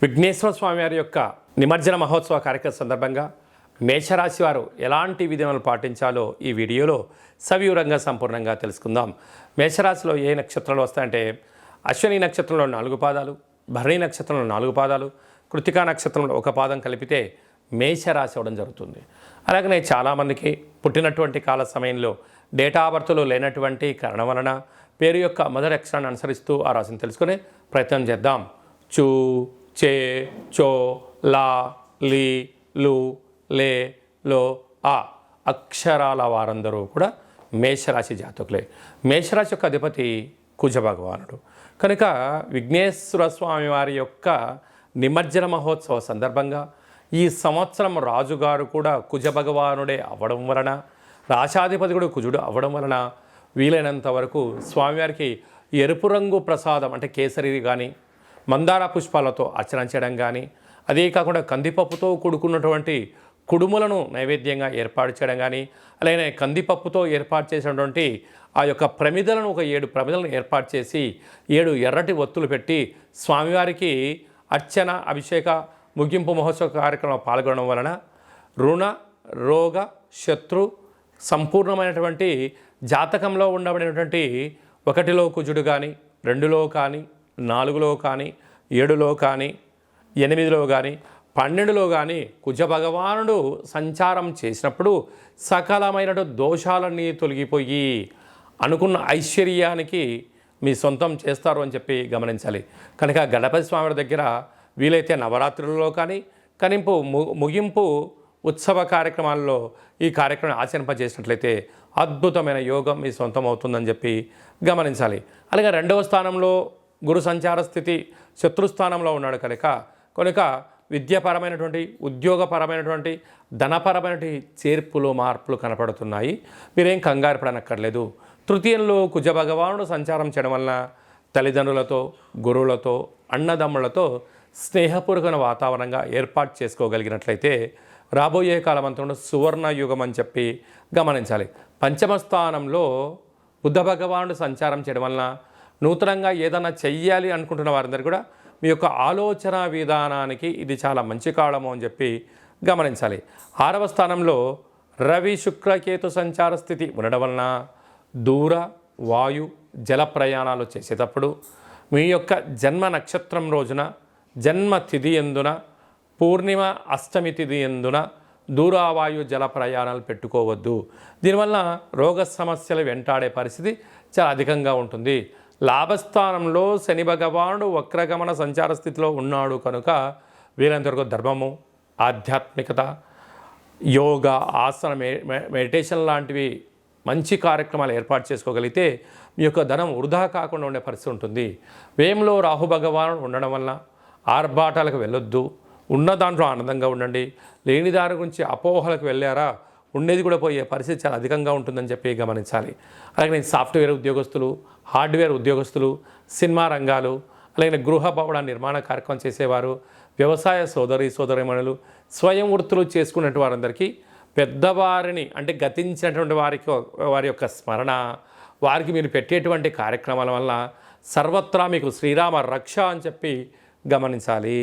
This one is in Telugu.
విఘ్నేశ్వర స్వామి వారి యొక్క నిమజ్జన మహోత్సవ కార్యక్రమం సందర్భంగా మేషరాశి వారు ఎలాంటి విధానాలు పాటించాలో ఈ వీడియోలో సవివరంగా సంపూర్ణంగా తెలుసుకుందాం. మేషరాశిలో ఏ నక్షత్రాలు వస్తాయంటే అశ్విని నక్షత్రంలో 4 పాదాలు, భరణి నక్షత్రంలో 4 పాదాలు, కృతికా నక్షత్రంలో 1 పాదం కలిపితే మేషరాశి అవ్వడం జరుగుతుంది. అలాగనే చాలామందికి పుట్టినటువంటి కాల సమయంలో డేటా బర్త్లో లేనటువంటి కారణం వలన పేరు యొక్క మొదటి అక్షరాన్ని అనుసరిస్తూ ఆ రాశిని తెలుసుకునే ప్రయత్నం చేద్దాం. చూ, చే, చో, లా, లీ, లు, లే, లో, ఆ అక్షరాల వారందరూ కూడా మేషరాశి జాతకులే. మేషరాశి యొక్క అధిపతి కుజ భగవానుడు కనుక విఘ్నేశ్వర స్వామి వారి యొక్క నిమజ్జన మహోత్సవ సందర్భంగా ఈ సంవత్సరం రాజుగారు కూడా కుజ భగవానుడే అవ్వడం వలన, రాశాధిపతి కూడా కుజుడు అవ్వడం వలన వీలైనంత వరకు స్వామివారికి ఎరుపు రంగు ప్రసాదం అంటే కేసరి కానీ మందార పుష్పాలతో అర్చన చేయడం కానీ, అదే కాకుండా కందిపప్పుతో కూడుకున్నటువంటి కుడుములను నైవేద్యంగా ఏర్పాటు చేయడం కానీ, అలాగే కందిపప్పుతో ఏర్పాటు చేసినటువంటి ఆ యొక్క ప్రమిదలను ఒక 7 ప్రమిదలను ఏర్పాటు చేసి 7 ఎర్రటి ఒత్తులు పెట్టి స్వామివారికి అర్చన, అభిషేక, ముగింపు మహోత్సవ కార్యక్రమంలో పాల్గొనడం వలన రుణ, రోగ, శత్రు సంపూర్ణమైనటువంటి జాతకంలో ఉండబడినటువంటి 1లో కుజుడు కానీ, 2లో కానీ, 4లో కానీ, 7లో కానీ, 8లో కానీ, 12లో కానీ కుజ భగవానుడు సంచారం చేసినప్పుడు సకలమైన దోషాలన్నీ తొలగిపోయి అనుకున్న ఐశ్వర్యానికి మీ సొంతం చేస్తారు అని చెప్పి గమనించాలి. కనుక గణపతి స్వామి దగ్గర వీలైతే నవరాత్రులలో కానీ ముగింపు ఉత్సవ కార్యక్రమాల్లో ఈ కార్యక్రమం ఆచరింపజేసినట్లయితే అద్భుతమైన యోగం మీ సొంతం అవుతుందని చెప్పి గమనించాలి. అలాగే 2వ స్థానంలో గురు సంచార స్థితి శత్రుస్థానంలో ఉన్నాడు కనుక విద్యాపరమైనటువంటి, ఉద్యోగపరమైనటువంటి, ధనపరమైనటువంటి చేర్పులు, మార్పులు కనపడుతున్నాయి. మీరేం కంగారు పడనక్కర్లేదు. తృతీయంలో కుజ భగవానుడు సంచారం చేయడం వలన తల్లిదండ్రులతో, గురువులతో, అన్నదమ్ములతో స్నేహపూర్వక వాతావరణంగా ఏర్పాటు చేసుకోగలిగినట్లయితే రాబోయే కాలమంతా సువర్ణ యుగం అని చెప్పి గమనించాలి. పంచమ స్థానంలో బుద్ధ భగవానుడు సంచారం చేయడం వలన నూతనంగా ఏదైనా చెయ్యాలి అనుకుంటున్న వారందరూ కూడా మీ యొక్క ఆలోచన విధానానికి ఇది చాలా మంచి కాలము అని చెప్పి గమనించాలి. 6వ స్థానంలో రవి, శుక్ర, కేతు సంచార స్థితి ఉండడం వలన దూర, వాయు, జల ప్రయాణాలు చేసేటప్పుడు మీ యొక్క జన్మ నక్షత్రం రోజున, జన్మ తిథి ఎందున, పూర్ణిమ అష్టమి తిథి ఎందున దూరావాయు జల ప్రయాణాలు పెట్టుకోవద్దు. దీనివల్ల రోగ సమస్యలు వెంటాడే పరిస్థితి చాలా అధికంగా ఉంటుంది. లాభస్థానంలో శని భగవానుడు వక్రగమన సంచార స్థితిలో ఉన్నాడు కనుక వీరంతవరకు ధర్మము, ఆధ్యాత్మికత, యోగా, ఆసన, మెడిటేషన్ లాంటివి మంచి కార్యక్రమాలు ఏర్పాటు చేసుకోగలిగితే మీ యొక్క ధనం వృధా కాకుండా ఉండే పరిస్థితి ఉంటుంది. వ్యయంలో రాహు భగవానుడు ఉండడం వలన ఆర్భాటాలకు వెళ్ళొద్దు. ఉన్న దాంట్లో ఆనందంగా ఉండండి. లేని దారి గురించి అపోహలకు వెళ్ళారా ఉండేది కూడా పోయే పరిస్థితి చాలా అధికంగా ఉంటుందని చెప్పి గమనించాలి. అలాగే సాఫ్ట్వేర్ ఉద్యోగస్తులు, హార్డ్వేర్ ఉద్యోగస్తులు, సినిమా రంగాలు, అలాగే గృహ భవన నిర్మాణ కార్యక్రమం చేసేవారు, వ్యవసాయ సోదరీమణులు, స్వయం వృత్తులు చేసుకున్నటువంటి వారందరికీ పెద్దవారిని అంటే గతించినటువంటి వారి యొక్క స్మరణ, వారికి మీరు పెట్టేటువంటి కార్యక్రమాల వల్ల సర్వత్రా మీకు శ్రీరామ రక్ష అని చెప్పి గమనించాలి.